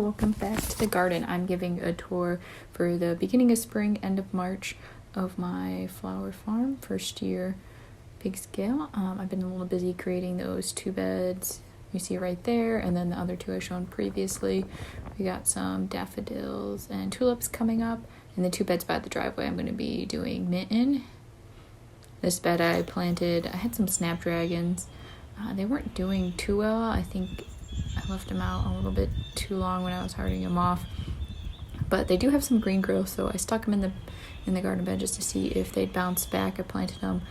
welcome back to the garden. I'm giving a tour for the beginning of spring, end of March of my flower farm, first year big scale. I've been a little busy creating those 2 beds you see right there, and then the other 2 I've shown previously. We got some daffodils and tulips coming up, and the 2 beds by the driveway I'm going to be doing mint in. This bed I planted, I had some snapdragons. They weren't doing too well. I think I left them out a little bit too long when I was hardening them off, but they do have some green growth, so I stuck them in the garden bed just to see if they'd bounce back. I planted them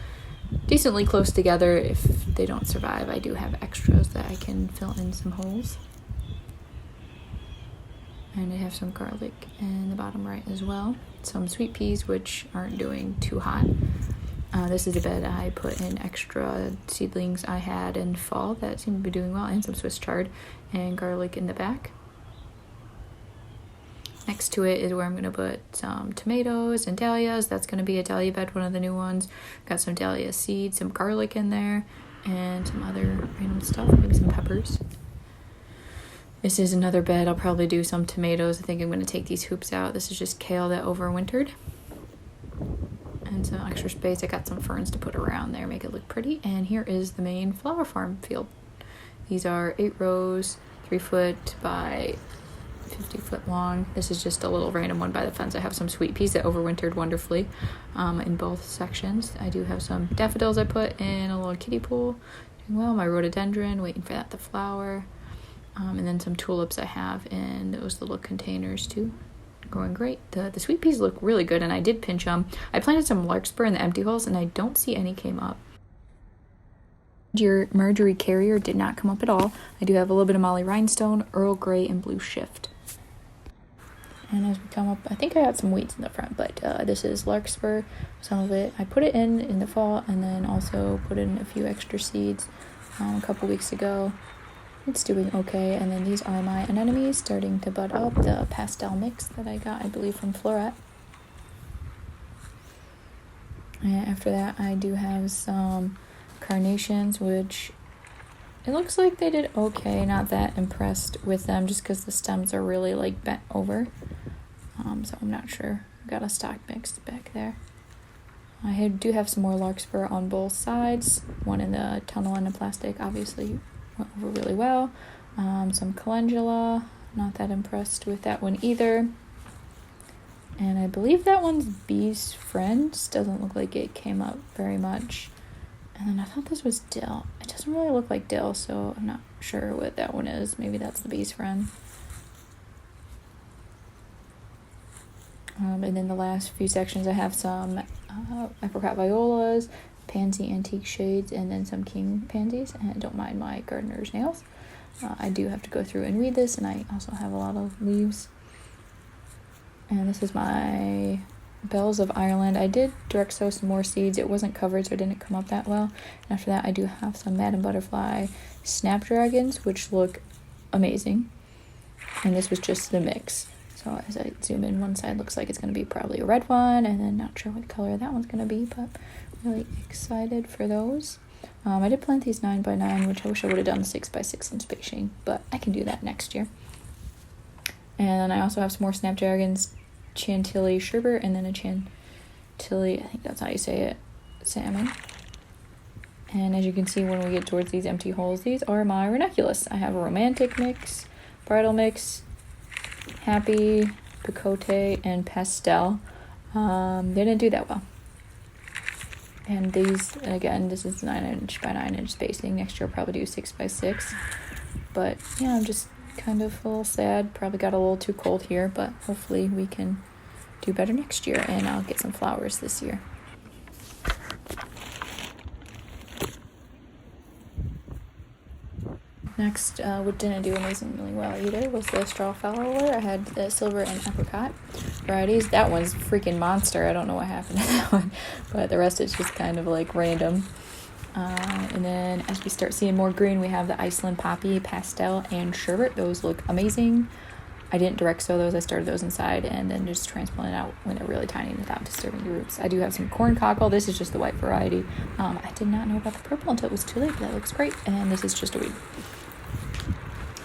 decently close together. If they don't survive, I do have extras that I can fill in some holes. And I have some garlic in the bottom right as well. Some sweet peas, which aren't doing too hot. This is a bed I put in extra seedlings I had in fall that seem to be doing well, and some Swiss chard and garlic in the back. Next to it is where I'm going to put some tomatoes and dahlias. That's going to be a dahlia bed, one of the new ones. Got some dahlia seeds, some garlic in there, and some other random stuff, maybe some peppers. This is another bed. I'll probably do some tomatoes. I think I'm going to take these hoops out. This is just kale that overwintered. And some extra space. I got some ferns to put around there, make it look pretty. And here is the main flower farm field. These are 8 rows, 3 foot by 50 foot long. This is just a little random one by the fence. I have some sweet peas that overwintered wonderfully in both sections. I do have some daffodils I put in a little kiddie pool. Doing well. My rhododendron, waiting for that to flower. And then some tulips I have in those little containers too. Growing great. The sweet peas look really good, and I did pinch them. I planted some larkspur in the empty holes, and I don't see any came up. Your Marjorie Carrier did not come up at all. I do have a little bit of Molly Rhinestone, Earl Grey, and Blue Shift. And as we come up, I think I got some weeds in the front, but this is larkspur. Some of it I put it in the fall, and then also put in a few extra seeds a couple weeks ago. It's doing okay. And then these are my anemones starting to bud up, the pastel mix that I got, I believe, from Floret. And after that, I do have some carnations, which it looks like they did okay. Not that impressed with them, just because the stems are really like bent over. So I'm not sure. Got a stock mix back there. I do have some more larkspur on both sides. One in the tunnel and the plastic, obviously went over really well. Some calendula, not that impressed with that one either. And I believe that one's Bee's Friend. Doesn't look like it came up very much. And then I thought this was dill. It doesn't really look like dill, so I'm not sure what that one is. Maybe that's the Bee's Friend. And then the last few sections I have some apricot violas, pansy antique shades, and then some king pansies. And I don't mind my gardener's nails. I do have to go through and weed this, and I also have a lot of leaves. And this is my Bells of Ireland. I did direct sow some more seeds. It wasn't covered, so it didn't come up that well. And after that, I do have some Madam Butterfly snapdragons, which look amazing. And this was just the mix. So as I zoom in, one side looks like it's going to be probably a red one, and then not sure what color that one's going to be, but really excited for those. I did plant these 9x9, which I wish I would have done 6x6 in spacing, but I can do that next year. And I also have some more snapdragons, Chantilly sherbet, and then a Chantilly, I think that's how you say it, salmon. And as you can see, when we get towards these empty holes, these are my ranunculus. I have a romantic mix, bridal mix, happy, picote, and pastel. They didn't do that well. And these, again, this is 9" by 9" spacing. Next year I'll probably do 6x6. But yeah, I'm just kind of a little sad. Probably got a little too cold here, but hopefully we can do better next year, and I'll get some flowers this year. Next, what didn't do amazingly well either was the straw flower. I had the silver and apricot varieties. That one's freaking monster. I don't know what happened to that one, but the rest is just kind of like random. And then as we start seeing more green, we have the Iceland poppy, pastel, and sherbet. Those look amazing. I didn't direct sow those. I started those inside and then just transplanted out when they're really tiny without disturbing the roots. I do have some corn cockle. This is just the white variety. I did not know about the purple until it was too late, but that looks great. And this is just a weed.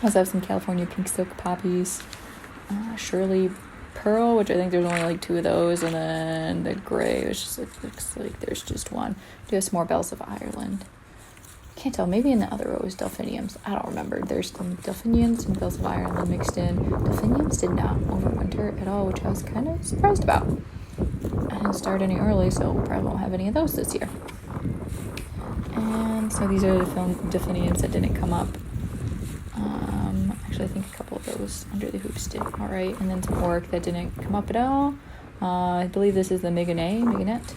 also have some California pink silk poppies, Shirley Pearl, which I think there's only like 2 of those, and then the gray, which just looks like there's just one. Do have some more Bells of Ireland. Can't tell, maybe in the other row is delphiniums. I don't remember. There's some delphiniums and Bells of Ireland mixed in. Delphiniums did not overwinter at all, which I was kind of surprised about. I didn't start any early, so we probably won't have any of those this year. And so these are the delphiniums that didn't come up. Actually, I think a couple of those under the hoops did all right, and then some orc that didn't come up at all. I believe this is the Mignonette.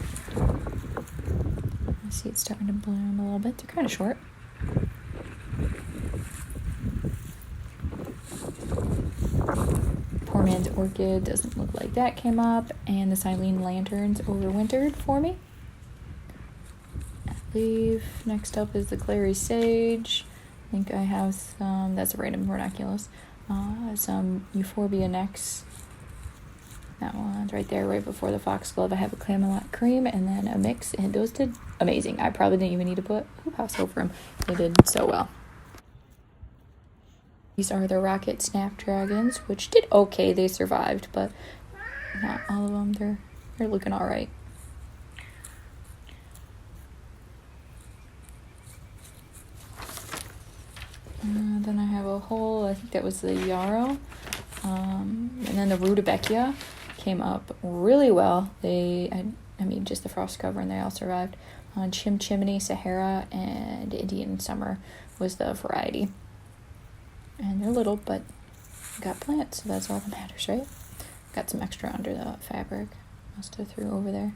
I see it's starting to bloom a little bit. They're kind of short. Poor Man's Orchid doesn't look like that came up, and the Silene Lanterns overwintered for me. I believe next up is the Clary Sage. I think I have some, that's a random ranunculus, some Euphorbia necks. That one's right there, right before the Foxglove. I have a Camelot Cream and then a mix, and those did amazing. I probably didn't even need to put hoop house over them. They did so well. These are the Rocket Snapdragons, which did okay. They survived, but not all of them. They're looking all right. Then I have a whole, I think that was the Yarrow, and then the Rudbeckia came up really well. I mean, just the frost cover, and they all survived. Chimney, Sahara, and Indian Summer was the variety. And they're little, but got plants, so that's all that matters, right? Got some extra under the fabric. Must have threw over there.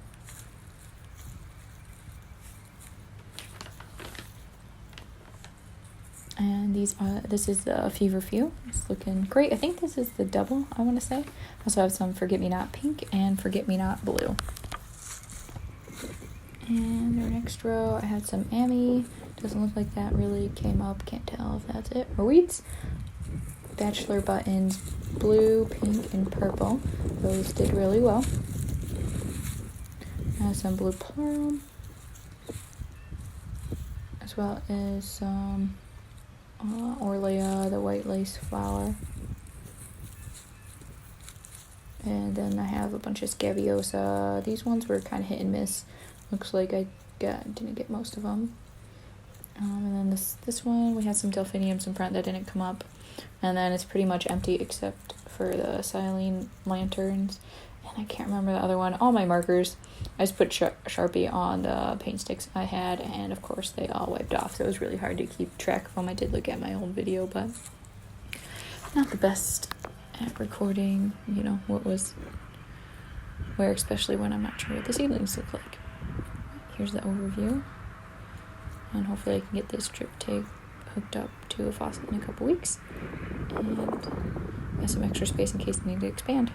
And this is the Feverfew. It's looking great. I think this is the double, I want to say. I also have some Forget-Me-Not Pink and Forget-Me-Not Blue. And our next row, I had some Amy. Doesn't look like that really came up. Can't tell if that's it. Or weeds. Bachelor Buttons, blue, pink, and purple. Those did really well. I have some Blue Plum. As well as some Orlea, the white lace flower. And then I have a bunch of Scabiosa. These ones were kind of hit and miss. Looks like I didn't get most of them. And then this one, we had some delphiniums in front that didn't come up. And then it's pretty much empty except for the Silene Lanterns. And I can't remember the other one. All my markers, I just put Sharpie on the paint sticks I had, and of course they all wiped off, so it was really hard to keep track of them. I did look at my old video, but not the best at recording, you know, what was where, especially when I'm not sure what the seedlings look like. Here's the overview, and hopefully I can get this drip tape hooked up to a faucet in a couple weeks, and have some extra space in case I need to expand.